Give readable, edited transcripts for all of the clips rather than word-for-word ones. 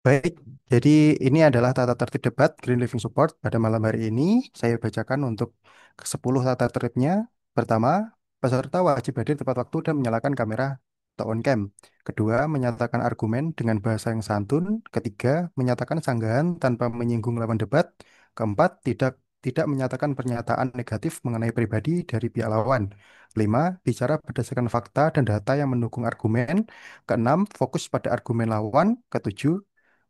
Baik, jadi ini adalah tata tertib debat Green Living Support pada malam hari ini. Saya bacakan untuk ke-10 tata tertibnya. Pertama, peserta wajib hadir tepat waktu dan menyalakan kamera atau on cam. Kedua, menyatakan argumen dengan bahasa yang santun. Ketiga, menyatakan sanggahan tanpa menyinggung lawan debat. Keempat, tidak menyatakan pernyataan negatif mengenai pribadi dari pihak lawan. Lima, bicara berdasarkan fakta dan data yang mendukung argumen. Keenam, fokus pada argumen lawan. Ketujuh,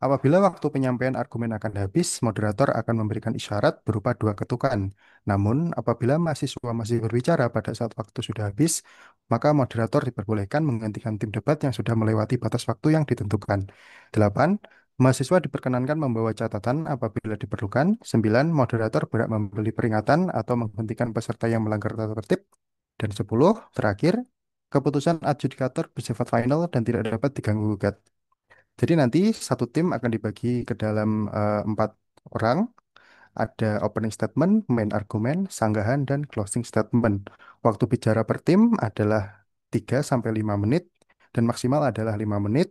apabila waktu penyampaian argumen akan habis, moderator akan memberikan isyarat berupa dua ketukan. Namun, apabila mahasiswa masih berbicara pada saat waktu sudah habis, maka moderator diperbolehkan menggantikan tim debat yang sudah melewati batas waktu yang ditentukan. 8. Mahasiswa diperkenankan membawa catatan apabila diperlukan. 9. Moderator berhak memberi peringatan atau menghentikan peserta yang melanggar tata tertib. Dan 10. Terakhir, keputusan adjudikator bersifat final dan tidak dapat diganggu-gugat. Jadi nanti satu tim akan dibagi ke dalam 4 orang. Ada opening statement, main argumen, sanggahan, dan closing statement. Waktu bicara per tim adalah 3 sampai 5 menit dan maksimal adalah 5 menit.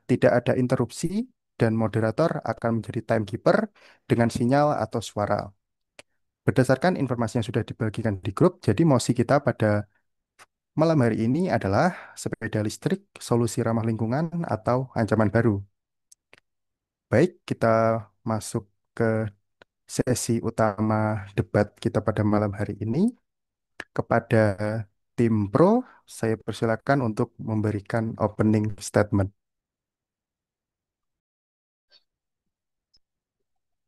Tidak ada interupsi dan moderator akan menjadi timekeeper dengan sinyal atau suara. Berdasarkan informasi yang sudah dibagikan di grup, jadi mosi kita pada malam hari ini adalah sepeda listrik, solusi ramah lingkungan, atau ancaman baru. Baik, kita masuk ke sesi utama debat kita pada malam hari ini. Kepada tim pro, saya persilakan untuk memberikan opening statement.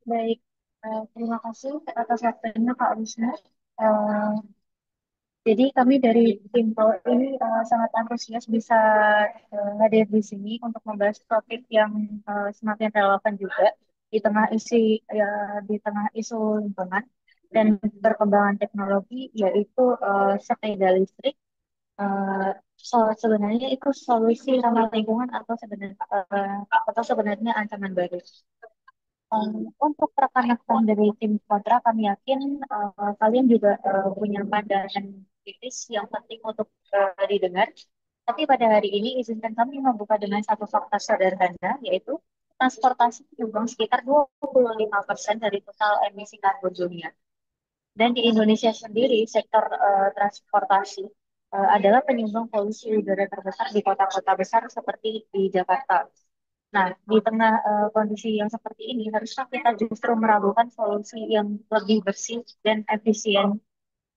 Baik, terima kasih atas waktunya Kak Wisnu. Eh, jadi kami dari tim Power ini sangat antusias bisa hadir di sini untuk membahas topik yang semakin relevan juga di tengah ya, di tengah isu lingkungan dan perkembangan teknologi, yaitu sepeda listrik. Eh, Sebenarnya itu solusi ramah lingkungan atau sebenarnya ancaman baru. Untuk rekan-rekan dari tim kontra, kami yakin kalian juga punya pandangan kritis yang penting untuk didengar. Tapi pada hari ini, izinkan kami membuka dengan satu fakta sederhana, yaitu transportasi menyumbang sekitar 25% dari total emisi karbon dunia. Dan di Indonesia sendiri, sektor transportasi adalah penyumbang polusi udara terbesar di kota-kota besar seperti di Jakarta. Nah, di tengah kondisi yang seperti ini, harusnya kita justru meragukan solusi yang lebih bersih dan efisien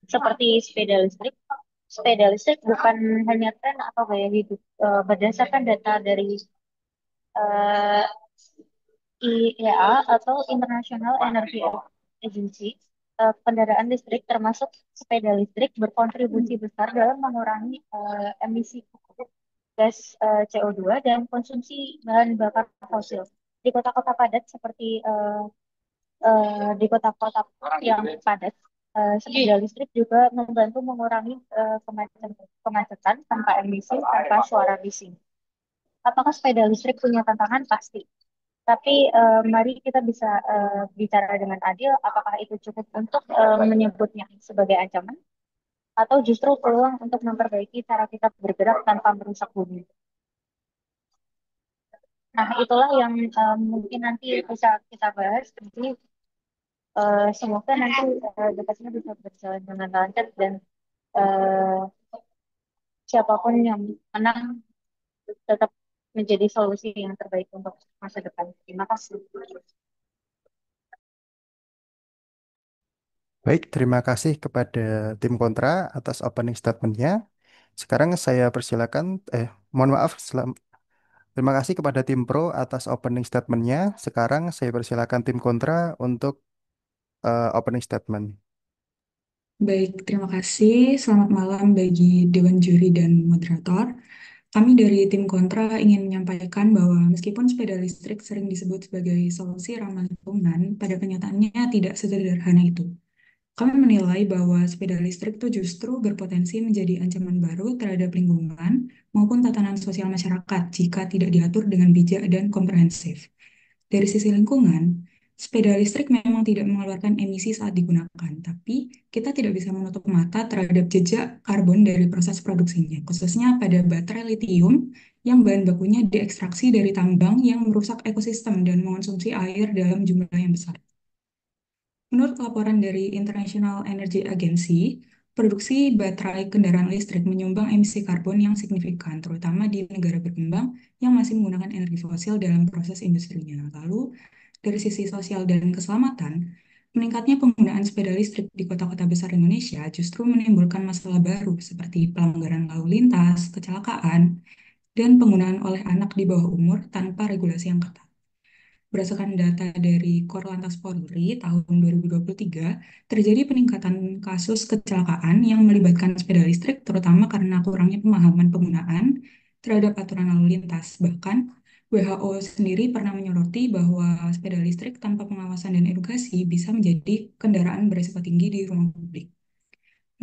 seperti sepeda listrik. Sepeda listrik bukan hanya tren atau gaya hidup. Berdasarkan data dari eh, IEA atau International Energy Agency, kendaraan listrik termasuk sepeda listrik berkontribusi besar dalam mengurangi emisi gas CO2 dan konsumsi bahan bakar fosil. Di kota-kota padat seperti di kota-kota yang padat, sepeda listrik juga membantu mengurangi kemacetan tanpa emisi, tanpa suara bising. Apakah sepeda listrik punya tantangan? Pasti. Tapi mari kita bisa bicara dengan adil, apakah itu cukup untuk menyebutnya sebagai ancaman, atau justru peluang untuk memperbaiki cara kita bergerak tanpa merusak bumi. Nah, itulah yang mungkin nanti bisa kita bahas. Jadi, semoga nanti debatnya bisa berjalan dengan lancar dan eh, siapapun yang menang tetap menjadi solusi yang terbaik untuk masa depan. Terima kasih. Baik, terima kasih kepada tim kontra atas opening statementnya. Sekarang saya persilakan, mohon maaf, terima kasih kepada tim pro atas opening statementnya. Sekarang saya persilakan tim kontra untuk opening statement. Baik, terima kasih. Selamat malam bagi Dewan Juri dan Moderator. Kami dari tim kontra ingin menyampaikan bahwa meskipun sepeda listrik sering disebut sebagai solusi ramah lingkungan, pada kenyataannya tidak sesederhana itu. Kami menilai bahwa sepeda listrik itu justru berpotensi menjadi ancaman baru terhadap lingkungan maupun tatanan sosial masyarakat jika tidak diatur dengan bijak dan komprehensif. Dari sisi lingkungan, sepeda listrik memang tidak mengeluarkan emisi saat digunakan, tapi kita tidak bisa menutup mata terhadap jejak karbon dari proses produksinya, khususnya pada baterai litium yang bahan bakunya diekstraksi dari tambang yang merusak ekosistem dan mengonsumsi air dalam jumlah yang besar. Menurut laporan dari International Energy Agency, produksi baterai kendaraan listrik menyumbang emisi karbon yang signifikan, terutama di negara berkembang yang masih menggunakan energi fosil dalam proses industrinya. Lalu, dari sisi sosial dan keselamatan, meningkatnya penggunaan sepeda listrik di kota-kota besar Indonesia justru menimbulkan masalah baru seperti pelanggaran lalu lintas, kecelakaan, dan penggunaan oleh anak di bawah umur tanpa regulasi yang ketat. Berdasarkan data dari Korlantas Polri tahun 2023, terjadi peningkatan kasus kecelakaan yang melibatkan sepeda listrik, terutama karena kurangnya pemahaman penggunaan terhadap aturan lalu lintas. Bahkan, WHO sendiri pernah menyoroti bahwa sepeda listrik tanpa pengawasan dan edukasi bisa menjadi kendaraan berisiko tinggi di ruang publik.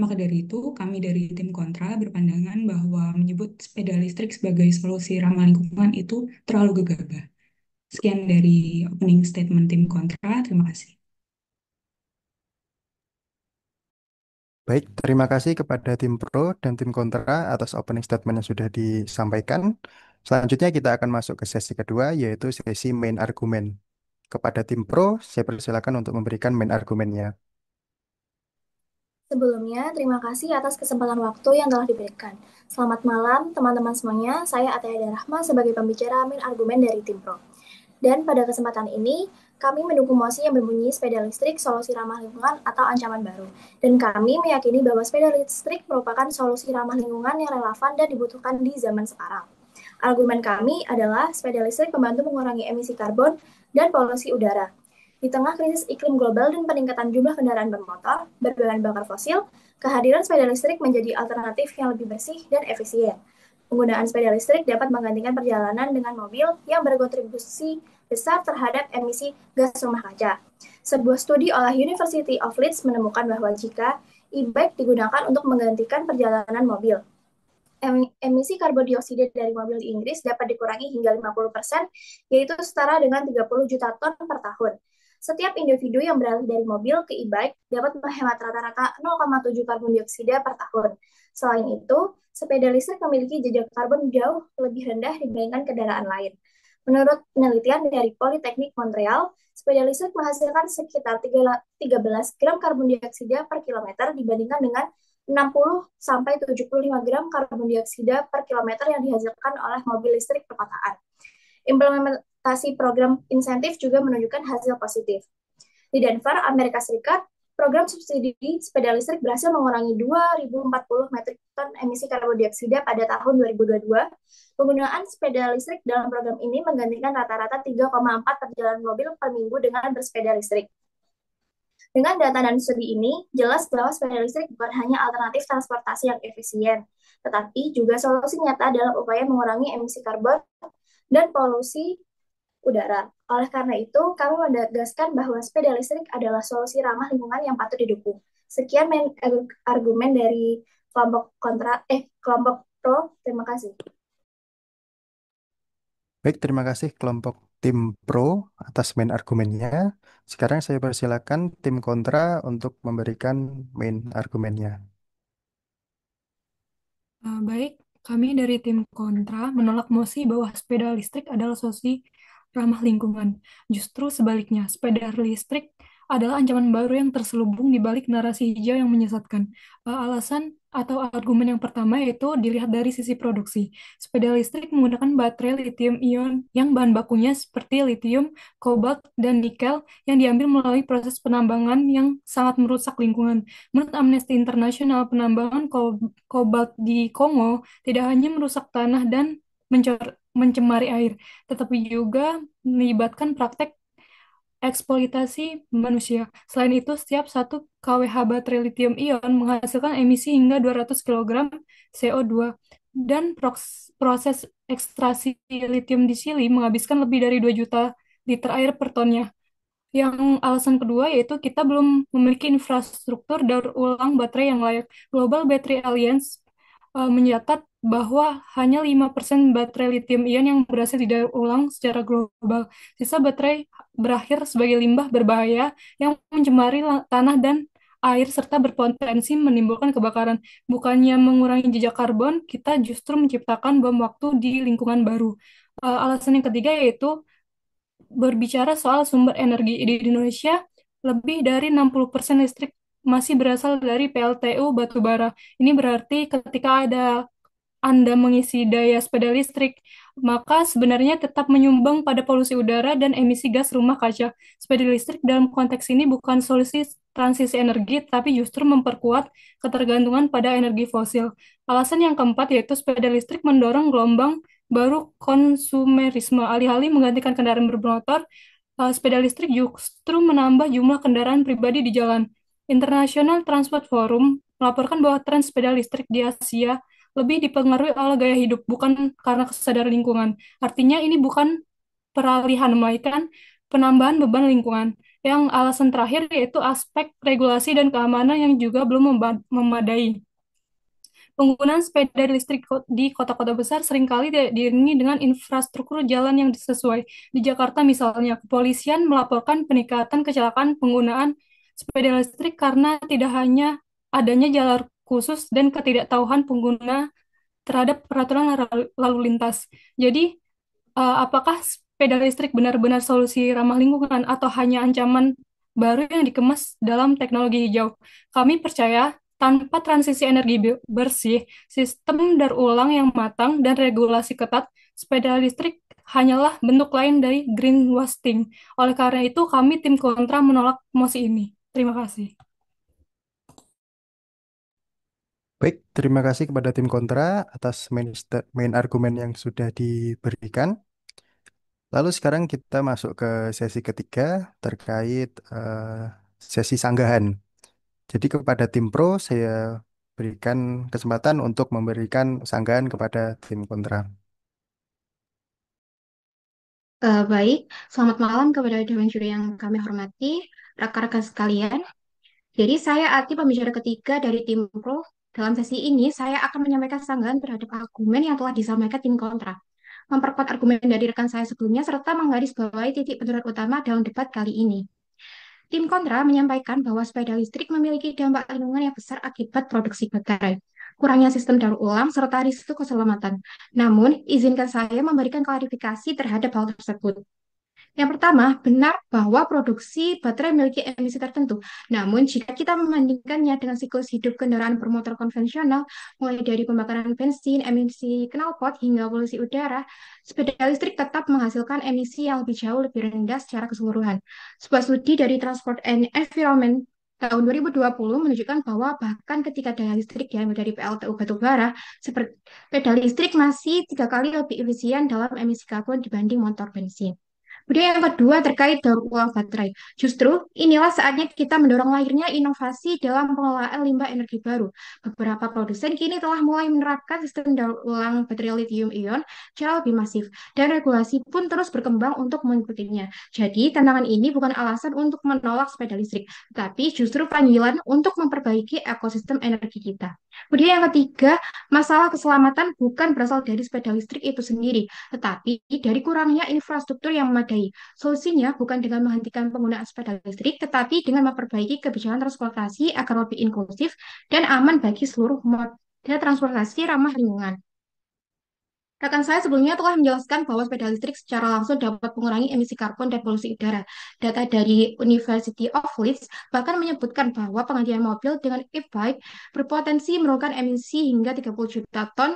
Maka dari itu, kami dari tim kontra berpandangan bahwa menyebut sepeda listrik sebagai solusi ramah lingkungan itu terlalu gegabah. Sekian dari opening statement tim kontra. Terima kasih. Baik, terima kasih kepada tim pro dan tim kontra atas opening statement yang sudah disampaikan. Selanjutnya kita akan masuk ke sesi kedua, yaitu sesi main argumen. Kepada tim pro, saya persilakan untuk memberikan main argumennya. Sebelumnya, terima kasih atas kesempatan waktu yang telah diberikan. Selamat malam, teman-teman semuanya. Saya Ataya Rahma sebagai pembicara main argumen dari tim pro. Dan pada kesempatan ini, kami mendukung mosi yang berbunyi sepeda listrik solusi ramah lingkungan atau ancaman baru. Dan kami meyakini bahwa sepeda listrik merupakan solusi ramah lingkungan yang relevan dan dibutuhkan di zaman sekarang. Argumen kami adalah sepeda listrik membantu mengurangi emisi karbon dan polusi udara. Di tengah krisis iklim global dan peningkatan jumlah kendaraan bermotor berbahan bakar fosil, kehadiran sepeda listrik menjadi alternatif yang lebih bersih dan efisien. Penggunaan sepeda listrik dapat menggantikan perjalanan dengan mobil yang berkontribusi besar terhadap emisi gas rumah kaca. Sebuah studi oleh University of Leeds menemukan bahwa jika e-bike digunakan untuk menggantikan perjalanan mobil, emisi karbon dioksida dari mobil di Inggris dapat dikurangi hingga 50%, yaitu setara dengan 30 juta ton per tahun. Setiap individu yang beralih dari mobil ke e-bike dapat menghemat rata-rata 0,7 karbon dioksida per tahun. Selain itu, sepeda listrik memiliki jejak karbon jauh lebih rendah dibandingkan kendaraan lain. Menurut penelitian dari Politeknik Montreal, sepeda listrik menghasilkan sekitar 13 gram karbon dioksida per kilometer dibandingkan dengan 60-75 gram karbon dioksida per kilometer yang dihasilkan oleh mobil listrik perkotaan. Implementasi program insentif juga menunjukkan hasil positif. Di Denver, Amerika Serikat, program subsidi sepeda listrik berhasil mengurangi 2.040 metrik ton emisi karbon dioksida pada tahun 2022. Penggunaan sepeda listrik dalam program ini menggantikan rata-rata 3,4 perjalanan mobil per minggu dengan bersepeda listrik. Dengan data dan studi ini, jelas bahwa sepeda listrik bukan hanya alternatif transportasi yang efisien, tetapi juga solusi nyata dalam upaya mengurangi emisi karbon dan polusi udara. Oleh karena itu, kami menegaskan bahwa sepeda listrik adalah solusi ramah lingkungan yang patut didukung. Sekian main argumen dari kelompok pro. Terima kasih. Baik, terima kasih kelompok tim pro atas main argumennya. Sekarang saya persilakan tim kontra untuk memberikan main argumennya. Baik, kami dari tim kontra menolak mosi bahwa sepeda listrik adalah solusi ramah lingkungan. Justru sebaliknya, sepeda listrik adalah ancaman baru yang terselubung di balik narasi hijau yang menyesatkan. Alasan atau argumen yang pertama yaitu dilihat dari sisi produksi. Sepeda listrik menggunakan baterai lithium ion yang bahan bakunya seperti litium, kobalt, dan nikel yang diambil melalui proses penambangan yang sangat merusak lingkungan. Menurut Amnesty International, penambangan kobalt di Kongo tidak hanya merusak tanah dan mencemari air, tetapi juga melibatkan praktek eksploitasi manusia. Selain itu, setiap 1 kWh baterai lithium ion menghasilkan emisi hingga 200 kg CO2 dan proses ekstraksi lithium di Chili menghabiskan lebih dari 2 juta liter air per tonnya. Yang alasan kedua yaitu kita belum memiliki infrastruktur daur ulang baterai yang layak. Global Battery Alliance mencatat bahwa hanya 5% baterai lithium ion yang berhasil didaur ulang secara global. Sisa baterai berakhir sebagai limbah berbahaya yang mencemari tanah dan air serta berpotensi menimbulkan kebakaran. Bukannya mengurangi jejak karbon, kita justru menciptakan bom waktu di lingkungan baru. Alasan yang ketiga yaitu berbicara soal sumber energi di Indonesia, lebih dari 60% listrik masih berasal dari PLTU batubara. Ini berarti ketika Anda mengisi daya sepeda listrik, maka sebenarnya tetap menyumbang pada polusi udara dan emisi gas rumah kaca. Sepeda listrik dalam konteks ini bukan solusi transisi energi, tapi justru memperkuat ketergantungan pada energi fosil. Alasan yang keempat yaitu sepeda listrik mendorong gelombang baru konsumerisme. Alih-alih menggantikan kendaraan bermotor, sepeda listrik justru menambah jumlah kendaraan pribadi di jalan. International Transport Forum melaporkan bahwa tren sepeda listrik di Asia lebih dipengaruhi oleh gaya hidup, bukan karena kesadaran lingkungan. Artinya ini bukan peralihan, melainkan penambahan beban lingkungan. Yang alasan terakhir yaitu aspek regulasi dan keamanan yang juga belum memadai. Penggunaan sepeda listrik di kota-kota besar seringkali tidak diiringi dengan infrastruktur jalan yang sesuai. Di Jakarta misalnya, kepolisian melaporkan peningkatan kecelakaan penggunaan sepeda listrik karena tidak hanya adanya jalur khusus dan ketidaktahuan pengguna terhadap peraturan lalu lintas. Jadi, apakah sepeda listrik benar-benar solusi ramah lingkungan atau hanya ancaman baru yang dikemas dalam teknologi hijau? Kami percaya tanpa transisi energi bersih, sistem daur ulang yang matang, dan regulasi ketat, sepeda listrik hanyalah bentuk lain dari greenwashing. Oleh karena itu, kami tim kontra menolak mosi ini. Terima kasih. Baik, terima kasih kepada tim kontra atas main argumen yang sudah diberikan. Lalu sekarang kita masuk ke sesi ketiga terkait sesi sanggahan. Jadi kepada tim pro saya berikan kesempatan untuk memberikan sanggahan kepada tim kontra. Baik, selamat malam kepada dewan juri yang kami hormati, rekan-rekan sekalian. Jadi saya Ati, pembicara ketiga dari tim Pro. Dalam sesi ini, saya akan menyampaikan sanggahan terhadap argumen yang telah disampaikan tim kontra, memperkuat argumen dari rekan saya sebelumnya, serta menggarisbawahi titik benturan utama dalam debat kali ini. Tim kontra menyampaikan bahwa sepeda listrik memiliki dampak lingkungan yang besar akibat produksi baterai, kurangnya sistem daur ulang, serta risiko keselamatan. Namun, izinkan saya memberikan klarifikasi terhadap hal tersebut. Yang pertama, benar bahwa produksi baterai memiliki emisi tertentu. Namun, jika kita membandingkannya dengan siklus hidup kendaraan bermotor konvensional, mulai dari pembakaran bensin, emisi knalpot, hingga polusi udara, sepeda listrik tetap menghasilkan emisi yang lebih jauh lebih rendah secara keseluruhan. Sebuah studi dari Transport and Environment tahun 2020 menunjukkan bahwa bahkan ketika daya listrik diambil dari PLTU batubara, sepeda listrik masih 3 kali lebih efisien dalam emisi karbon dibanding motor bensin. Kemudian yang kedua terkait daur ulang baterai. Justru inilah saatnya kita mendorong lahirnya inovasi dalam pengelolaan limbah energi baru. Beberapa produsen kini telah mulai menerapkan sistem daur ulang baterai lithium-ion secara lebih masif, dan regulasi pun terus berkembang untuk mengikutinya. Jadi, tantangan ini bukan alasan untuk menolak sepeda listrik, tapi justru panggilan untuk memperbaiki ekosistem energi kita. Kemudian yang ketiga, masalah keselamatan bukan berasal dari sepeda listrik itu sendiri, tetapi dari kurangnya infrastruktur yang memadai. Solusinya bukan dengan menghentikan penggunaan sepeda listrik, tetapi dengan memperbaiki kebijakan transportasi agar lebih inklusif dan aman bagi seluruh moda transportasi ramah lingkungan. Rekan saya sebelumnya telah menjelaskan bahwa sepeda listrik secara langsung dapat mengurangi emisi karbon dan polusi udara. Data dari University of Leeds bahkan menyebutkan bahwa penggantian mobil dengan e-bike berpotensi menurunkan emisi hingga 30 juta ton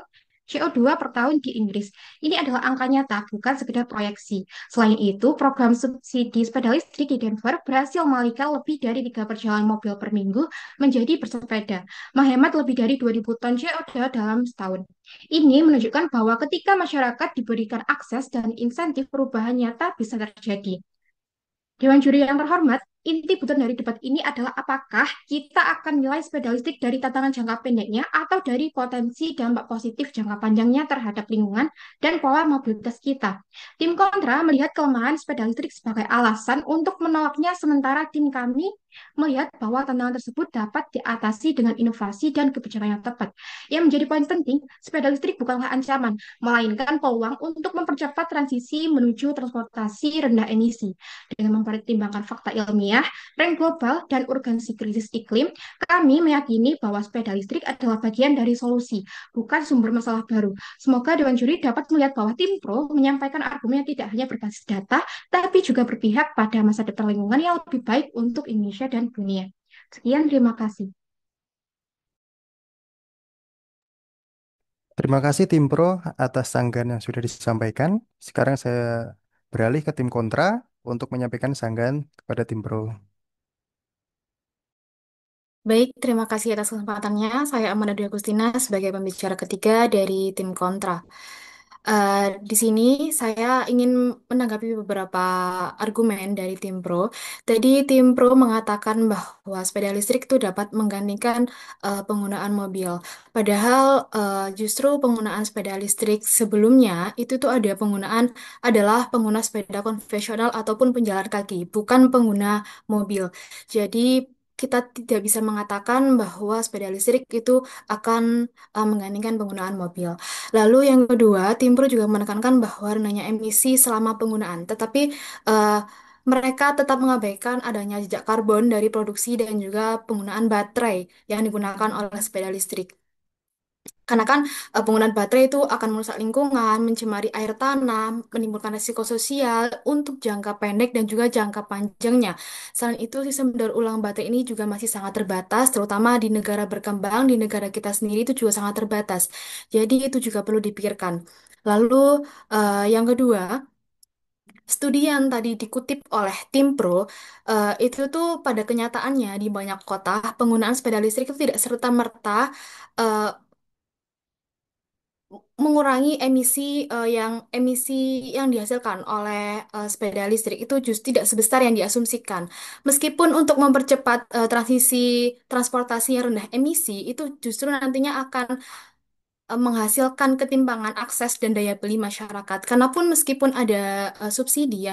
CO2 per tahun di Inggris. Ini adalah angka nyata, bukan sekedar proyeksi. Selain itu, program subsidi sepeda listrik di Denver berhasil mengalihkan lebih dari 3 perjalanan mobil per minggu menjadi bersepeda, menghemat lebih dari 2.000 ton CO2 dalam setahun. Ini menunjukkan bahwa ketika masyarakat diberikan akses dan insentif, perubahan nyata bisa terjadi. Dewan juri yang terhormat, inti butir dari debat ini adalah apakah kita akan nilai sepeda listrik dari tantangan jangka pendeknya atau dari potensi dampak positif jangka panjangnya terhadap lingkungan dan pola mobilitas kita. Tim kontra melihat kelemahan sepeda listrik sebagai alasan untuk menolaknya, sementara tim kami melihat bahwa tantangan tersebut dapat diatasi dengan inovasi dan kebijakan yang tepat. Yang menjadi poin penting, sepeda listrik bukanlah ancaman, melainkan peluang untuk mempercepat transisi menuju transportasi rendah emisi. Dengan mempertimbangkan fakta ilmiah, tren global, dan urgensi krisis iklim, kami meyakini bahwa sepeda listrik adalah bagian dari solusi, bukan sumber masalah baru. Semoga Dewan Juri dapat melihat bahwa tim Pro menyampaikan argumen yang tidak hanya berbasis data, tapi juga berpihak pada masa depan lingkungan yang lebih baik untuk Indonesia dan dunia. Sekian, terima kasih. Terima kasih tim Pro atas sanggahan yang sudah disampaikan. Sekarang saya beralih ke tim kontra untuk menyampaikan sanggahan kepada tim Pro. Baik, terima kasih atas kesempatannya. Saya Amanda Dwi Agustina sebagai pembicara ketiga dari tim kontra. Di sini saya ingin menanggapi beberapa argumen dari tim pro. Tadi tim pro mengatakan bahwa sepeda listrik itu dapat menggantikan penggunaan mobil. Padahal justru penggunaan sepeda listrik sebelumnya itu tuh adalah pengguna sepeda konvensional ataupun penjalan kaki, bukan pengguna mobil. Jadi kita tidak bisa mengatakan bahwa sepeda listrik itu akan menggantikan penggunaan mobil. Lalu yang kedua, tim pro juga menekankan bahwa rendahnya emisi selama penggunaan, tetapi eh, mereka tetap mengabaikan adanya jejak karbon dari produksi dan juga penggunaan baterai yang digunakan oleh sepeda listrik. Karena kan penggunaan baterai itu akan merusak lingkungan, mencemari air tanah, menimbulkan risiko sosial untuk jangka pendek dan juga jangka panjangnya. Selain itu, sistem daur ulang baterai ini juga masih sangat terbatas, terutama di negara berkembang, di negara kita sendiri itu juga sangat terbatas. Jadi itu juga perlu dipikirkan. Lalu yang kedua, studi yang tadi dikutip oleh tim Pro, itu tuh pada kenyataannya di banyak kota penggunaan sepeda listrik itu tidak serta-merta mengurangi emisi yang dihasilkan oleh sepeda listrik itu justru tidak sebesar yang diasumsikan. Meskipun untuk mempercepat transisi transportasi yang rendah emisi itu justru nantinya akan menghasilkan ketimpangan akses dan daya beli masyarakat. Karena pun meskipun ada subsidi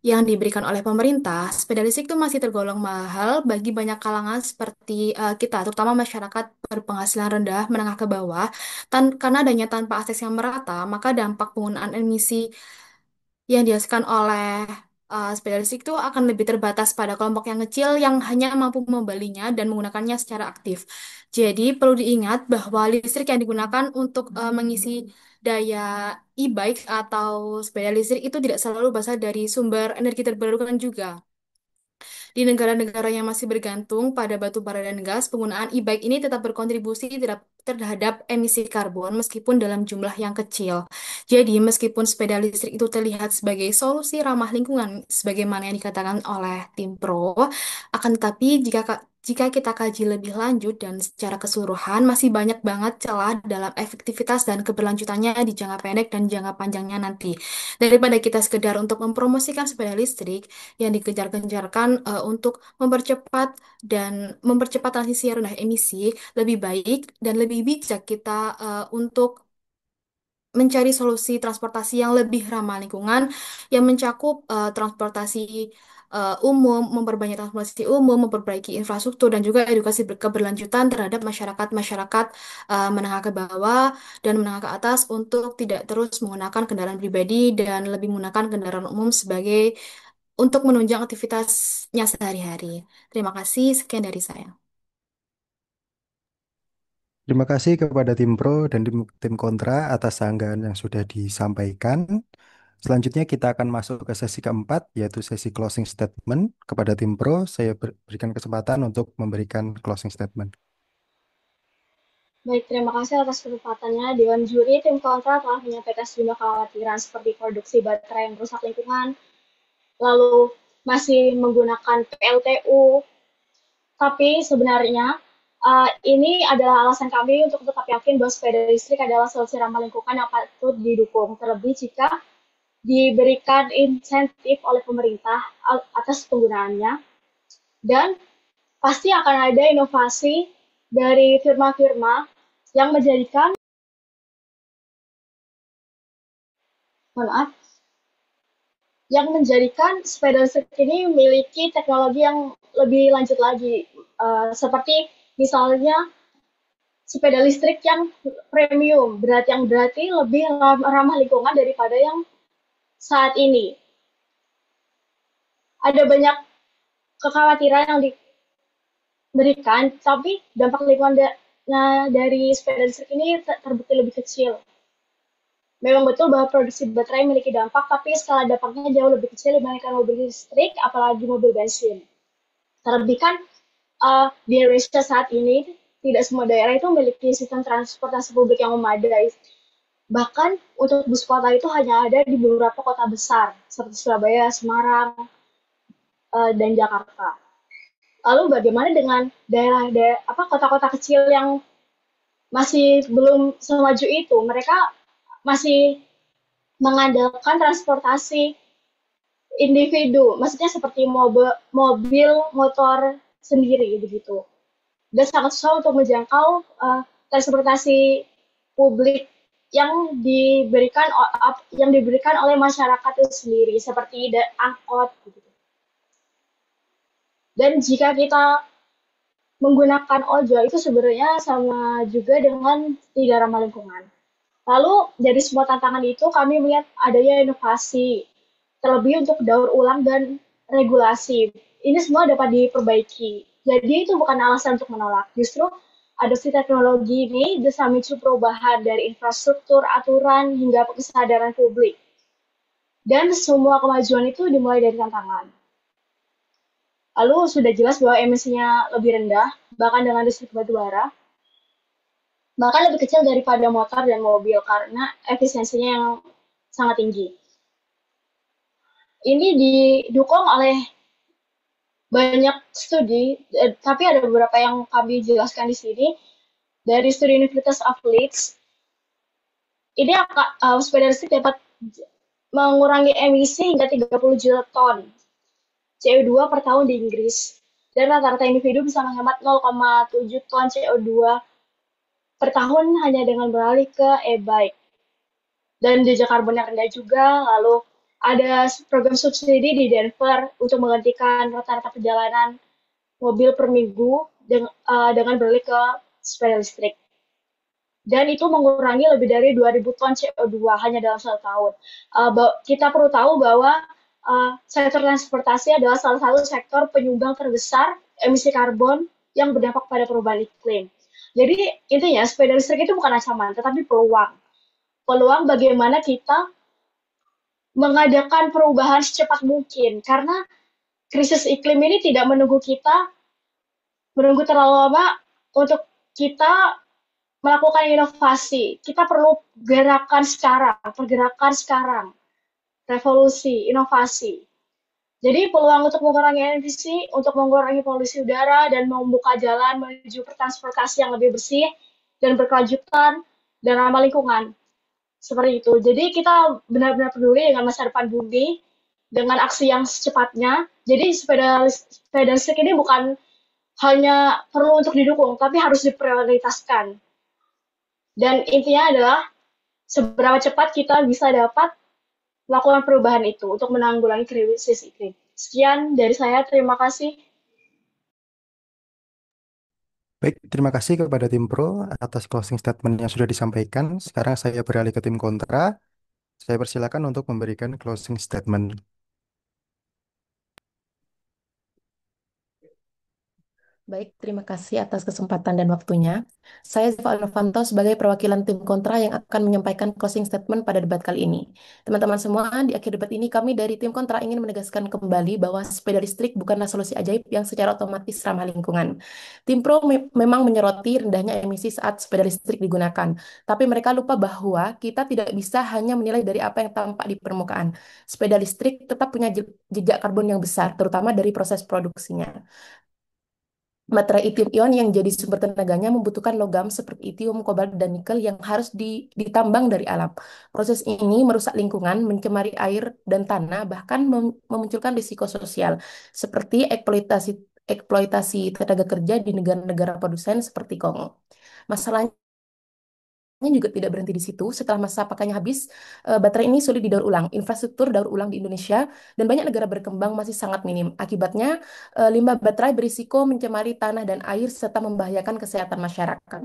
yang diberikan oleh pemerintah, sepeda listrik itu masih tergolong mahal bagi banyak kalangan seperti kita, terutama masyarakat berpenghasilan rendah menengah ke bawah. Karena adanya tanpa akses yang merata, maka dampak penggunaan emisi yang dihasilkan oleh sepeda listrik itu akan lebih terbatas pada kelompok yang kecil yang hanya mampu membelinya dan menggunakannya secara aktif. Jadi perlu diingat bahwa listrik yang digunakan untuk mengisi daya e-bike atau sepeda listrik itu tidak selalu berasal dari sumber energi terbarukan juga. Di negara-negara yang masih bergantung pada batu bara dan gas, penggunaan e-bike ini tetap berkontribusi terhadap emisi karbon meskipun dalam jumlah yang kecil. Jadi, meskipun sepeda listrik itu terlihat sebagai solusi ramah lingkungan, sebagaimana yang dikatakan oleh tim pro, akan tetapi jika kita kaji lebih lanjut dan secara keseluruhan, masih banyak banget celah dalam efektivitas dan keberlanjutannya di jangka pendek dan jangka panjangnya nanti. Daripada kita sekedar untuk mempromosikan sepeda listrik, yang dikejar-kejarkan untuk mempercepat transisi rendah emisi, lebih baik dan lebih bijak kita untuk mencari solusi transportasi yang lebih ramah lingkungan, yang mencakup transportasi umum, memperbanyak transportasi umum, memperbaiki infrastruktur, dan juga edukasi keberlanjutan terhadap masyarakat-masyarakat menengah ke bawah dan menengah ke atas untuk tidak terus menggunakan kendaraan pribadi dan lebih menggunakan kendaraan umum untuk menunjang aktivitasnya sehari-hari. Terima kasih, sekian dari saya. Terima kasih kepada tim pro dan tim kontra atas sanggahan yang sudah disampaikan. Selanjutnya kita akan masuk ke sesi keempat, yaitu sesi closing statement. Kepada tim pro, saya berikan kesempatan untuk memberikan closing statement. Baik, terima kasih atas kesempatannya. Dewan Juri tim kontra telah menyampaikan sejumlah kekhawatiran seperti produksi baterai yang merusak lingkungan, lalu masih menggunakan PLTU. Tapi sebenarnya ini adalah alasan kami untuk tetap yakin bahwa sepeda listrik adalah solusi ramah lingkungan yang patut didukung, terlebih jika diberikan insentif oleh pemerintah atas penggunaannya, dan pasti akan ada inovasi dari firma-firma yang menjadikan, yang menjadikan sepeda listrik ini memiliki teknologi yang lebih lanjut lagi. Seperti misalnya sepeda listrik yang premium, yang berarti lebih ramah lingkungan daripada yang saat ini. Ada banyak kekhawatiran yang diberikan, tapi dampak lingkungan dari sepeda listrik ini terbukti lebih kecil. Memang betul bahwa produksi baterai memiliki dampak, tapi skala dampaknya jauh lebih kecil dibandingkan mobil listrik, apalagi mobil bensin. Terlebih kan di Indonesia saat ini tidak semua daerah itu memiliki sistem transportasi publik yang memadai. Bahkan untuk bus kota itu hanya ada di beberapa kota besar seperti Surabaya, Semarang, dan Jakarta. Lalu bagaimana dengan kota-kota kecil yang masih belum semaju itu? Mereka masih mengandalkan transportasi individu, maksudnya seperti mobil, motor sendiri begitu. Dan sangat susah untuk menjangkau transportasi publik yang diberikan oleh masyarakat itu sendiri seperti angkot gitu. Dan jika kita menggunakan ojol itu sebenarnya sama juga dengan tidak ramah lingkungan. Lalu dari semua tantangan itu kami melihat adanya inovasi, terlebih untuk daur ulang dan regulasi. Ini semua dapat diperbaiki. Jadi itu bukan alasan untuk menolak. Justru adopsi teknologi ini bisa memicu perubahan dari infrastruktur, aturan, hingga kesadaran publik. Dan semua kemajuan itu dimulai dari tantangan. Lalu sudah jelas bahwa emisinya lebih rendah, bahkan dengan listrik batubara, bahkan lebih kecil daripada motor dan mobil karena efisiensinya yang sangat tinggi. Ini didukung oleh banyak studi, tapi ada beberapa yang kami jelaskan di sini. Dari studi University of Leeds, ini sepeda listrik dapat mengurangi emisi hingga 30 juta ton CO2 per tahun di Inggris. Dan rata-rata individu bisa menghemat 0,7 ton CO2 per tahun hanya dengan beralih ke e-bike. Dan jejak karbon yang rendah juga, lalu ada program subsidi di Denver untuk menggantikan rata-rata perjalanan mobil per minggu dengan beralih ke sepeda listrik. Dan itu mengurangi lebih dari 2.000 ton CO2 hanya dalam 1 tahun. Kita perlu tahu bahwa sektor transportasi adalah salah satu sektor penyumbang terbesar emisi karbon yang berdampak pada perubahan iklim. Jadi intinya sepeda listrik itu bukan ancaman, tetapi peluang. Peluang bagaimana kita mengadakan perubahan secepat mungkin, karena krisis iklim ini tidak menunggu terlalu lama untuk kita melakukan inovasi. Kita perlu pergerakan sekarang, revolusi, inovasi. Jadi peluang untuk mengurangi emisi, untuk mengurangi polusi udara, dan membuka jalan menuju transportasi yang lebih bersih dan berkelanjutan dan ramah lingkungan. Seperti itu. Jadi kita benar-benar peduli dengan masa depan bumi, dengan aksi yang secepatnya. Jadi sepeda listrik ini bukan hanya perlu untuk didukung, tapi harus diprioritaskan. Dan intinya adalah seberapa cepat kita bisa dapat melakukan perubahan itu untuk menanggulangi krisis iklim. Sekian dari saya, terima kasih. Baik, terima kasih kepada tim Pro atas closing statement yang sudah disampaikan. Sekarang saya beralih ke tim kontra. Saya persilakan untuk memberikan closing statement. Baik, terima kasih atas kesempatan dan waktunya. Saya Ziva Novanto sebagai perwakilan tim kontra yang akan menyampaikan closing statement pada debat kali ini. Teman-teman semua, di akhir debat ini kami dari tim kontra ingin menegaskan kembali bahwa sepeda listrik bukanlah solusi ajaib yang secara otomatis ramah lingkungan. Tim Pro memang menyoroti rendahnya emisi saat sepeda listrik digunakan, tapi mereka lupa bahwa kita tidak bisa hanya menilai dari apa yang tampak di permukaan. Sepeda listrik tetap punya jejak karbon yang besar, terutama dari proses produksinya. Baterai lithium-ion yang jadi sumber tenaganya membutuhkan logam seperti itium, kobalt, dan nikel yang harus ditambang dari alam. Proses ini merusak lingkungan, mencemari air dan tanah, bahkan memunculkan risiko sosial, seperti eksploitasi tenaga kerja di negara-negara produsen seperti Kongo. Masalahnya faktanya juga tidak berhenti di situ. Setelah masa pakainya habis, baterai ini sulit didaur ulang. Infrastruktur daur ulang di Indonesia dan banyak negara berkembang masih sangat minim. Akibatnya, limbah baterai berisiko mencemari tanah dan air serta membahayakan kesehatan masyarakat.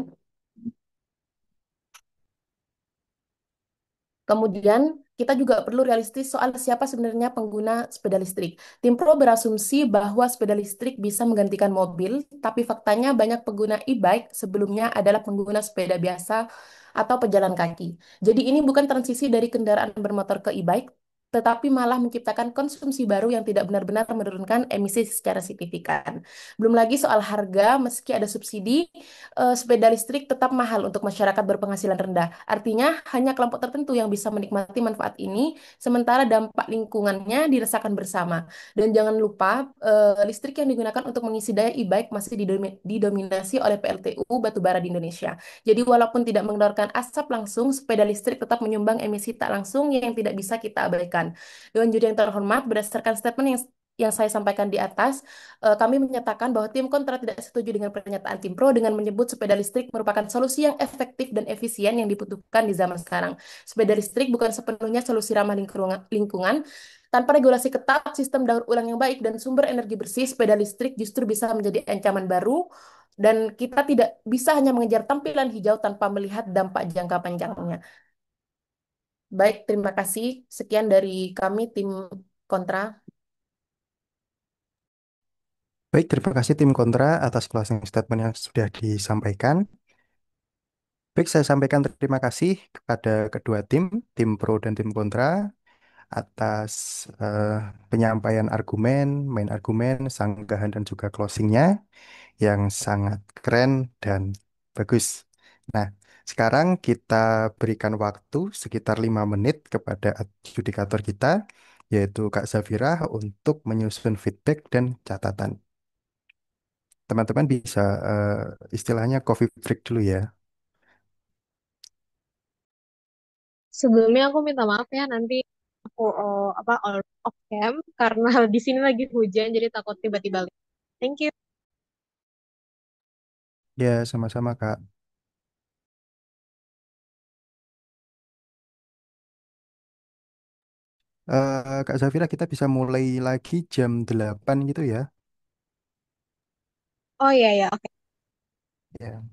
Kemudian, kita juga perlu realistis soal siapa sebenarnya pengguna sepeda listrik. Tim Pro berasumsi bahwa sepeda listrik bisa menggantikan mobil, tapi faktanya banyak pengguna e-bike sebelumnya adalah pengguna sepeda biasa atau pejalan kaki. Jadi ini bukan transisi dari kendaraan bermotor ke e-bike, tetapi malah menciptakan konsumsi baru yang tidak benar-benar menurunkan emisi secara signifikan. Belum lagi soal harga, meski ada subsidi, sepeda listrik tetap mahal untuk masyarakat berpenghasilan rendah. Artinya, hanya kelompok tertentu yang bisa menikmati manfaat ini, sementara dampak lingkungannya dirasakan bersama. Dan jangan lupa, listrik yang digunakan untuk mengisi daya e-bike masih didominasi oleh PLTU batubara di Indonesia. Jadi, walaupun tidak mengeluarkan asap langsung, sepeda listrik tetap menyumbang emisi tak langsung yang tidak bisa kita abaikan. Dewan juri yang terhormat, berdasarkan statement yang saya sampaikan di atas, kami menyatakan bahwa tim kontra tidak setuju dengan pernyataan tim pro dengan menyebut sepeda listrik merupakan solusi yang efektif dan efisien yang dibutuhkan di zaman sekarang. Sepeda listrik bukan sepenuhnya solusi ramah lingkungan. Tanpa regulasi ketat, sistem daur ulang yang baik, dan sumber energi bersih, sepeda listrik justru bisa menjadi ancaman baru, dan kita tidak bisa hanya mengejar tampilan hijau tanpa melihat dampak jangka panjangnya. Baik, terima kasih. Sekian dari kami, tim kontra. Baik, terima kasih tim kontra atas closing statement yang sudah disampaikan. Baik, saya sampaikan terima kasih kepada kedua tim, tim pro dan tim kontra, atas eh, penyampaian argumen, main argumen, sanggahan, dan juga closingnya yang sangat keren dan bagus. Nah, sekarang kita berikan waktu sekitar 5 menit kepada adjudikator kita, yaitu Kak Zafira, untuk menyusun feedback dan catatan. Teman-teman bisa istilahnya coffee break dulu ya. Sebelumnya aku minta maaf ya nanti aku apa off cam karena di sini lagi hujan jadi takut tiba-tiba late. Thank you. Ya, sama-sama Kak. Kak Zafira, kita bisa mulai lagi jam 8 gitu ya. Oh iya ya, oke. Ya.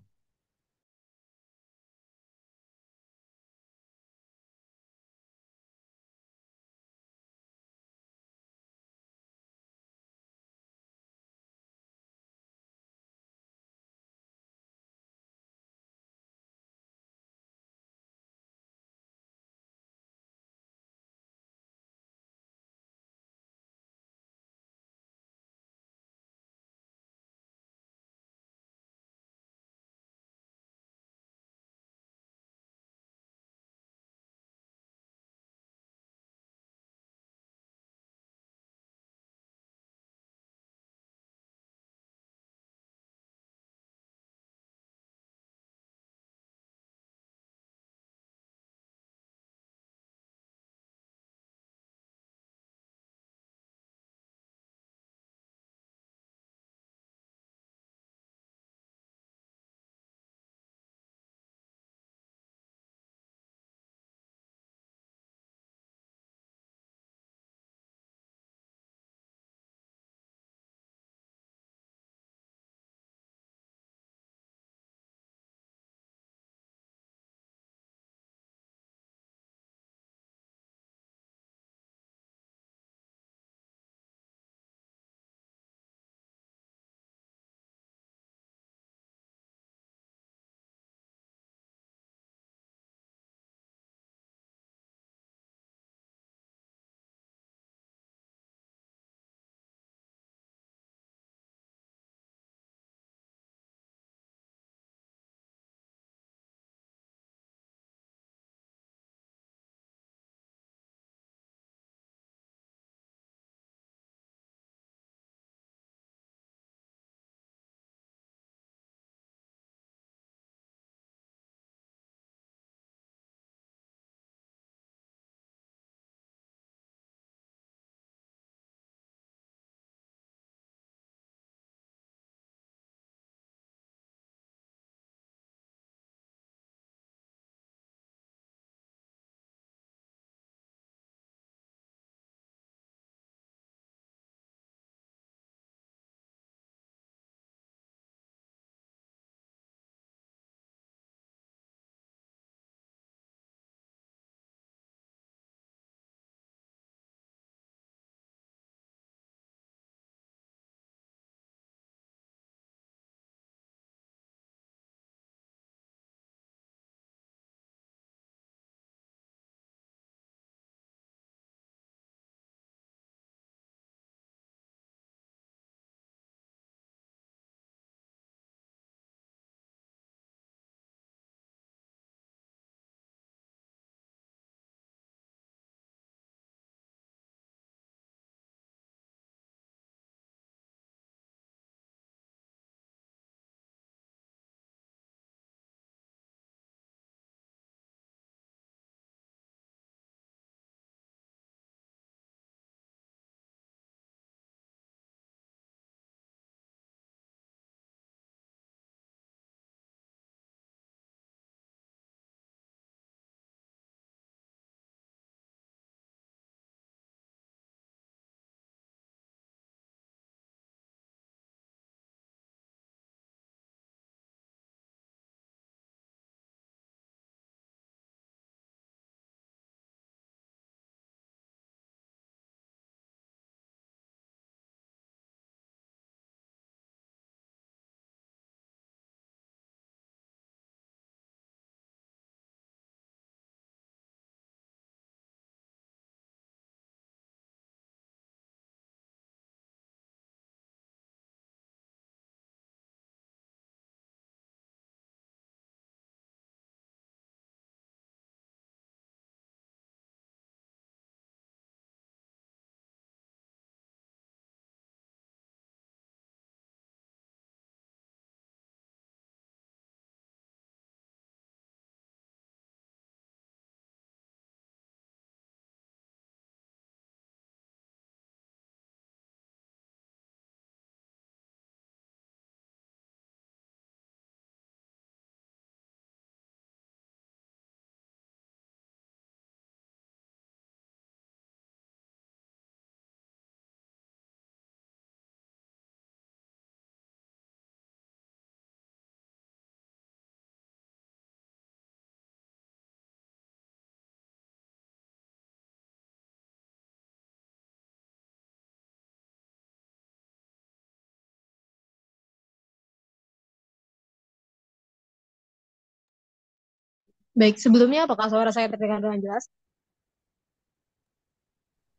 Baik, sebelumnya apakah suara saya terdengar dengan jelas?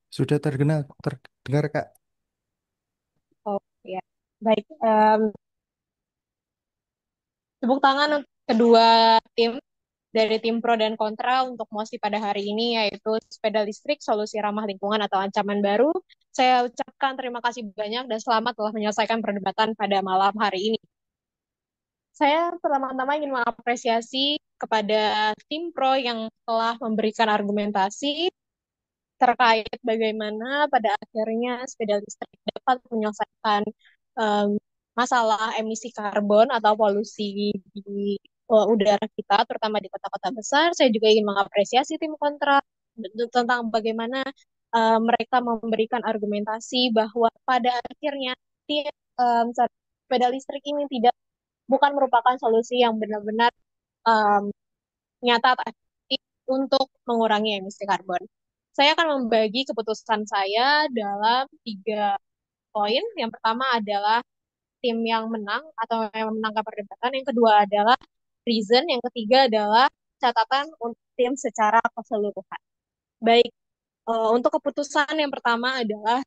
Sudah terdengar, Kak. Oh ya, baik. Tepuk tangan untuk kedua tim dari tim pro dan kontra untuk mosi pada hari ini, yaitu sepeda listrik solusi ramah lingkungan atau ancaman baru. Saya ucapkan terima kasih banyak dan selamat telah menyelesaikan perdebatan pada malam hari ini. Saya pertama-tama ingin mengapresiasi kepada tim pro yang telah memberikan argumentasi terkait bagaimana pada akhirnya sepeda listrik dapat menyelesaikan em, masalah emisi karbon atau polusi di udara kita, terutama di kota-kota besar. Saya juga ingin mengapresiasi tim kontra tentang bagaimana mereka memberikan argumentasi bahwa pada akhirnya sepeda listrik ini bukan merupakan solusi yang benar-benar em, nyata atau efektif untuk mengurangi emisi karbon. Saya akan membagi keputusan saya dalam 3 poin. Yang pertama adalah tim yang menang atau yang memenangkan perdebatan. Yang kedua adalah reason. Yang ketiga adalah catatan untuk tim secara keseluruhan. Baik, untuk keputusan yang pertama adalah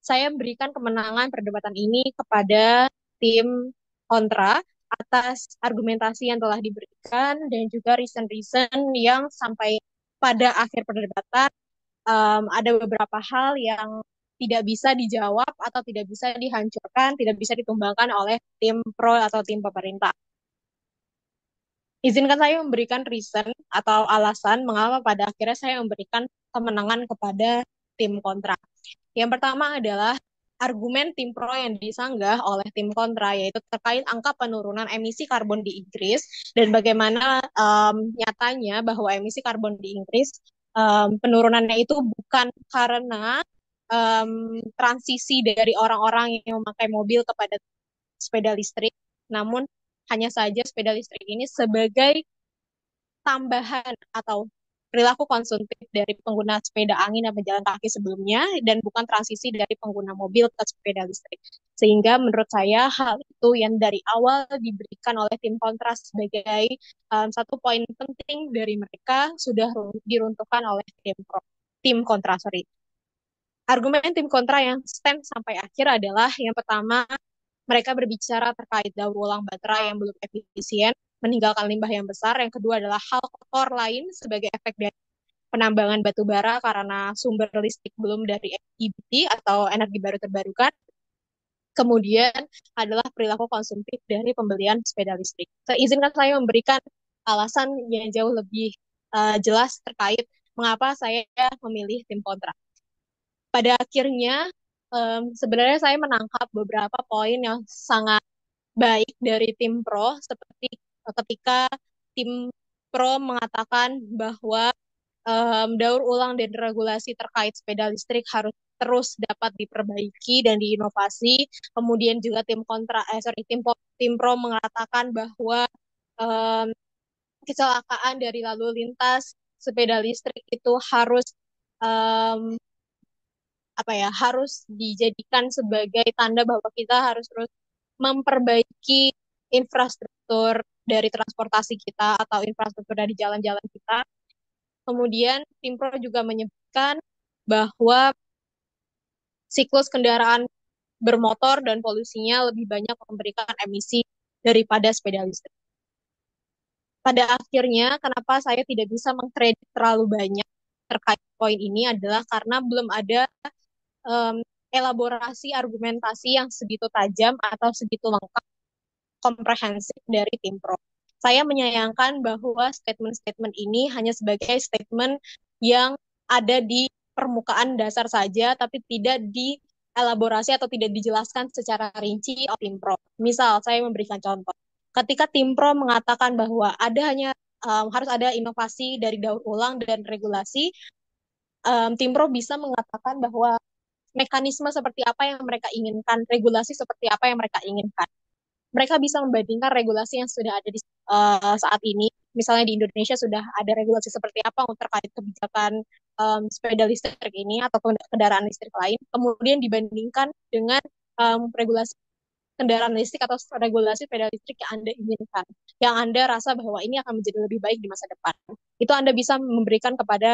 saya berikan kemenangan perdebatan ini kepada tim kontra atas argumentasi yang telah diberikan dan juga reason-reason yang sampai pada akhir perdebatan ada beberapa hal yang tidak bisa dijawab atau tidak bisa dihancurkan, tidak bisa ditumbangkan oleh tim pro atau tim pemerintah. Izinkan saya memberikan reason atau alasan mengapa pada akhirnya saya memberikan kemenangan kepada tim kontra. Yang pertama adalah argumen tim pro yang disanggah oleh tim kontra, yaitu terkait angka penurunan emisi karbon di Inggris dan bagaimana nyatanya bahwa emisi karbon di Inggris penurunannya itu bukan karena transisi dari orang-orang yang memakai mobil kepada sepeda listrik, namun hanya saja sepeda listrik ini sebagai tambahan atau perilaku konsumtif dari pengguna sepeda angin dan pejalan kaki sebelumnya dan bukan transisi dari pengguna mobil ke sepeda listrik. Sehingga menurut saya hal itu yang dari awal diberikan oleh tim kontra sebagai satu poin penting dari mereka sudah diruntuhkan oleh tim kontra, sorry. Argumen tim kontra yang stand sampai akhir adalah yang pertama, mereka berbicara terkait daur ulang baterai yang belum efisien, meninggalkan limbah yang besar. Yang kedua adalah hal kotor lain sebagai efek dari penambangan batu bara karena sumber listrik belum dari EBT atau energi baru terbarukan. Kemudian adalah perilaku konsumtif dari pembelian sepeda listrik. Izinkan saya memberikan alasan yang jauh lebih jelas terkait mengapa saya memilih tim kontra. Pada akhirnya, sebenarnya saya menangkap beberapa poin yang sangat baik dari tim pro, seperti ketika tim pro mengatakan bahwa daur ulang dan regulasi terkait sepeda listrik harus terus dapat diperbaiki dan diinovasi. Kemudian juga tim pro mengatakan bahwa um, kecelakaan dari lalu lintas sepeda listrik itu harus um, harus dijadikan sebagai tanda bahwa kita harus terus memperbaiki infrastruktur dari transportasi kita atau infrastruktur dari jalan-jalan kita. Kemudian tim pro juga menyebutkan bahwa siklus kendaraan bermotor dan polusinya lebih banyak memberikan emisi daripada sepeda listrik. Pada akhirnya, kenapa saya tidak bisa mengkredit terlalu banyak terkait poin ini adalah karena belum ada elaborasi argumentasi yang segitu tajam atau segitu lengkap, komprehensif dari tim pro. Saya menyayangkan bahwa statement-statement ini hanya sebagai statement yang ada di permukaan dasar saja, tapi tidak dielaborasi atau tidak dijelaskan secara rinci oleh tim pro. Misal, saya memberikan contoh. Ketika tim pro mengatakan bahwa harus ada inovasi dari daur ulang dan regulasi, tim pro bisa mengatakan bahwa mekanisme seperti apa yang mereka inginkan, regulasi seperti apa yang mereka inginkan. Mereka bisa membandingkan regulasi yang sudah ada di saat ini. Misalnya di Indonesia sudah ada regulasi seperti apa terkait kebijakan sepeda listrik ini atau kendaraan listrik lain. Kemudian dibandingkan dengan regulasi kendaraan listrik atau regulasi sepeda listrik yang Anda inginkan, yang Anda rasa bahwa ini akan menjadi lebih baik di masa depan. Itu Anda bisa memberikan kepada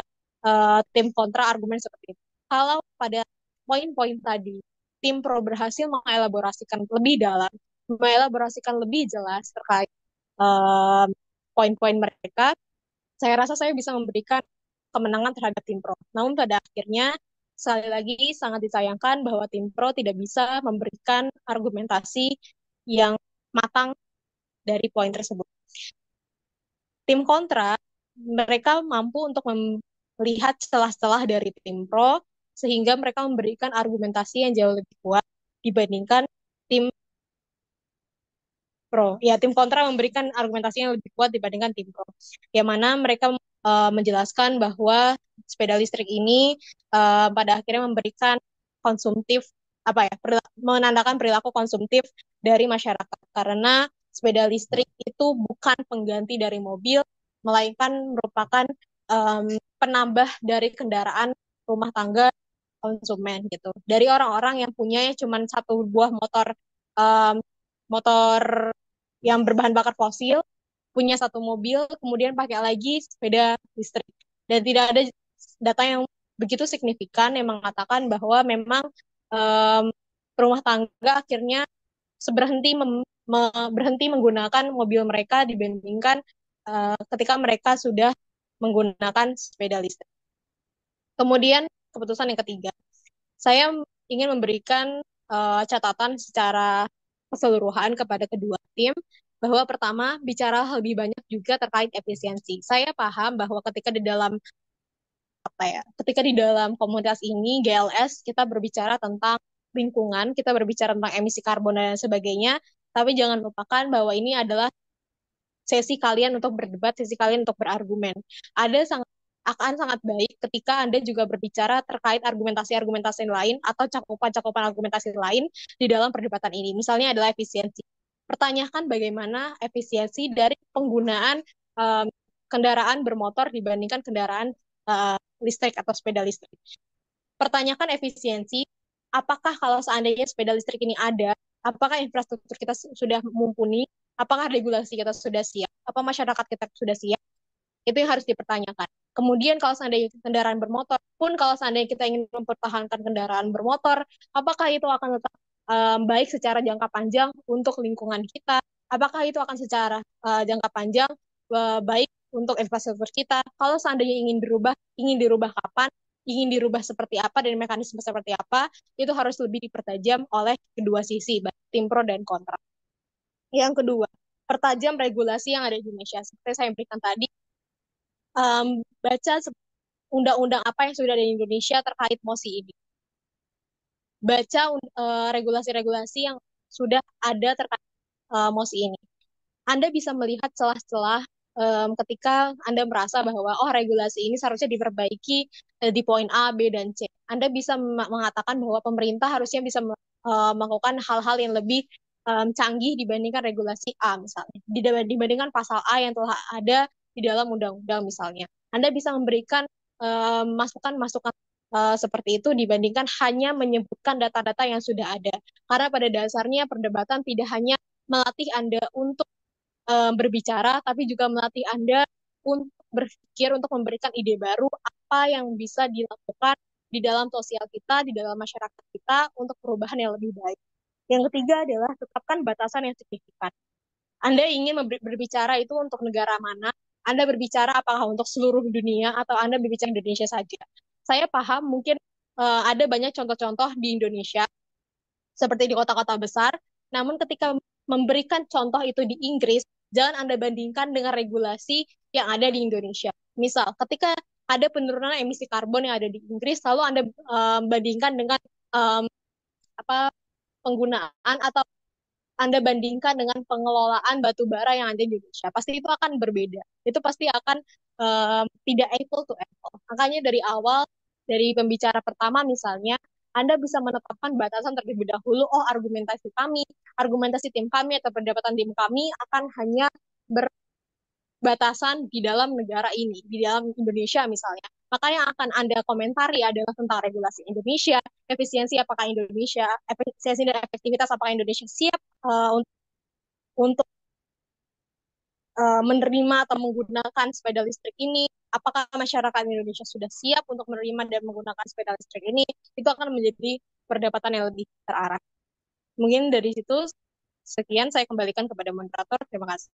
tim kontra argumen seperti itu. Kalau pada poin-poin tadi, tim pro berhasil mengelaborasikan lebih dalam, mengelaborasikan lebih jelas terkait um, poin-poin mereka, saya rasa saya bisa memberikan kemenangan terhadap tim pro. Namun pada akhirnya, sekali lagi sangat disayangkan bahwa tim pro tidak bisa memberikan argumentasi yang matang dari poin tersebut. Tim kontra, mereka mampu untuk melihat celah-celah dari tim pro, sehingga mereka memberikan argumentasi yang jauh lebih kuat dibandingkan tim pro. Ya, tim kontra memberikan argumentasi yang lebih kuat dibandingkan tim pro. Yang mana mereka menjelaskan bahwa sepeda listrik ini pada akhirnya memberikan konsumtif menandakan perilaku konsumtif dari masyarakat karena sepeda listrik itu bukan pengganti dari mobil melainkan merupakan penambah dari kendaraan rumah tangga konsumen gitu dari orang-orang yang punya cuma satu buah um, motor yang berbahan bakar fosil punya satu mobil, kemudian pakai lagi sepeda listrik. Dan tidak ada data yang begitu signifikan yang mengatakan bahwa memang um, rumah tangga akhirnya berhenti menggunakan mobil mereka dibandingkan ketika mereka sudah menggunakan sepeda listrik. Kemudian keputusan yang ketiga, saya ingin memberikan catatan secara keseluruhan kepada kedua tim bahwa pertama bicara lebih banyak juga terkait efisiensi. Saya paham bahwa ketika di dalam komunitas ini GLS kita berbicara tentang lingkungan, kita berbicara tentang emisi karbon dan sebagainya, tapi jangan lupakan bahwa ini adalah sesi kalian untuk berdebat, sesi kalian untuk berargumen. Akan sangat baik ketika Anda juga berbicara terkait argumentasi-argumentasi lain atau cakupan-cakupan argumentasi lain di dalam perdebatan ini. Misalnya adalah efisiensi. Pertanyakan bagaimana efisiensi dari penggunaan kendaraan bermotor dibandingkan kendaraan listrik atau sepeda listrik. Pertanyakan efisiensi, apakah kalau seandainya sepeda listrik ini ada, apakah infrastruktur kita sudah mumpuni, apakah regulasi kita sudah siap, apa masyarakat kita sudah siap, itu yang harus dipertanyakan. Kemudian kalau seandainya kendaraan bermotor, pun kalau seandainya kita ingin mempertahankan kendaraan bermotor, apakah itu akan tetap baik secara jangka panjang untuk lingkungan kita? Apakah itu akan secara jangka panjang baik untuk infrastruktur kita? Kalau seandainya ingin dirubah kapan? Ingin dirubah seperti apa dan mekanisme seperti apa? Itu harus lebih dipertajam oleh kedua sisi, baik tim pro dan kontra. Yang kedua, pertajam regulasi yang ada di Indonesia. Seperti saya berikan tadi, baca undang-undang apa yang sudah ada di Indonesia terkait MOSI ini. Baca regulasi-regulasi yang sudah ada terkait MOSI ini. Anda bisa melihat celah-celah ketika Anda merasa bahwa regulasi ini seharusnya diperbaiki di poin A, B, dan C. Anda bisa mengatakan bahwa pemerintah harusnya bisa melakukan hal-hal yang lebih canggih dibandingkan regulasi A misalnya, dibandingkan pasal A yang telah ada di dalam undang-undang misalnya. Anda bisa memberikan masukan-masukan seperti itu dibandingkan hanya menyebutkan data-data yang sudah ada. Karena pada dasarnya perdebatan tidak hanya melatih Anda untuk berbicara, tapi juga melatih Anda untuk berpikir, untuk memberikan ide baru apa yang bisa dilakukan di dalam sosial kita, di dalam masyarakat kita untuk perubahan yang lebih baik. Yang ketiga adalah tetapkan batasan yang signifikan. Anda ingin berbicara itu untuk negara mana? Anda berbicara apakah untuk seluruh dunia atau Anda berbicara Indonesia saja? Saya paham mungkin ada banyak contoh-contoh di Indonesia seperti di kota-kota besar, namun ketika memberikan contoh itu di Inggris, jangan Anda bandingkan dengan regulasi yang ada di Indonesia. Misal, ketika ada penurunan emisi karbon yang ada di Inggris, lalu Anda bandingkan dengan penggunaan atau Anda bandingkan dengan pengelolaan batu bara yang ada di Indonesia, pasti itu akan berbeda. Itu pasti akan tidak apple to apple. Makanya dari awal, dari pembicara pertama misalnya, Anda bisa menetapkan batasan terlebih dahulu, argumentasi tim kami atau pendapatan tim kami akan hanya berbatasan di dalam negara ini, di dalam Indonesia misalnya. Maka yang akan Anda komentari adalah tentang regulasi Indonesia, efisiensi dan efektivitas apakah Indonesia siap eh, untuk menerima atau menggunakan sepeda listrik ini, apakah masyarakat Indonesia sudah siap untuk menerima dan menggunakan sepeda listrik ini, itu akan menjadi perdebatan yang lebih terarah. Mungkin dari situ, sekian saya kembalikan kepada moderator. Terima kasih.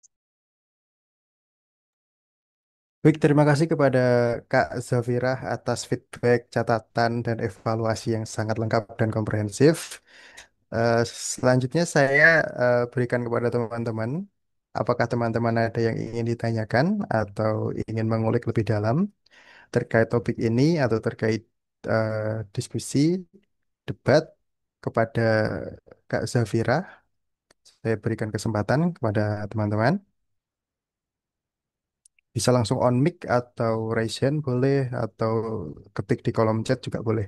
Baik, terima kasih kepada Kak Zafirah atas feedback, catatan, dan evaluasi yang sangat lengkap dan komprehensif. Eh, Selanjutnya saya berikan kepada teman-teman. Apakah teman-teman ada yang ingin ditanyakan atau ingin mengulik lebih dalam terkait topik ini atau terkait eh, diskusi, debat kepada Kak Zafirah? Saya berikan kesempatan kepada teman-teman. Bisa langsung on mic atau raise hand boleh atau ketik di kolom chat juga boleh.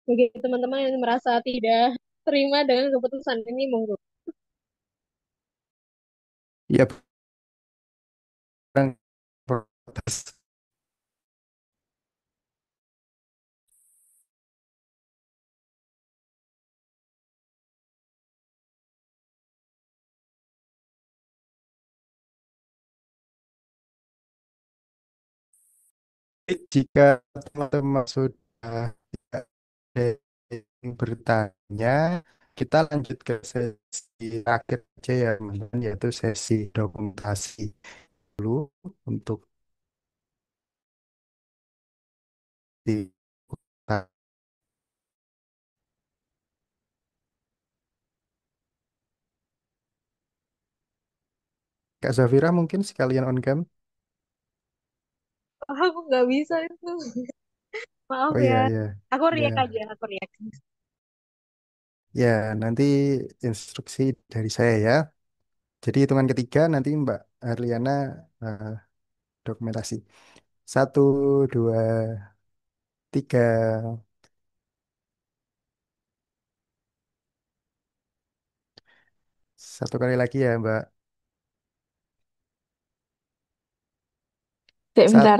Bagi teman-teman yang merasa tidak terima dengan keputusan ini, monggo. Ya, barang protes. Jika teman-teman sudah tidak ada yang bertanya, kita lanjut ke sesi akhir aja ya, teman-teman, yaitu sesi dokumentasi dulu untuk di Kak Zafira mungkin sekalian on cam. Aku nggak bisa itu. Maaf Oh ya. iya iya. Aku Ya, riak aja, aku riak. ya nanti instruksi dari saya ya. Jadi hitungan ketiga nanti Mbak Arliana eh, dokumentasi. Satu, dua, tiga. Satu kali lagi ya Mbak. Cek, Satu. bentar.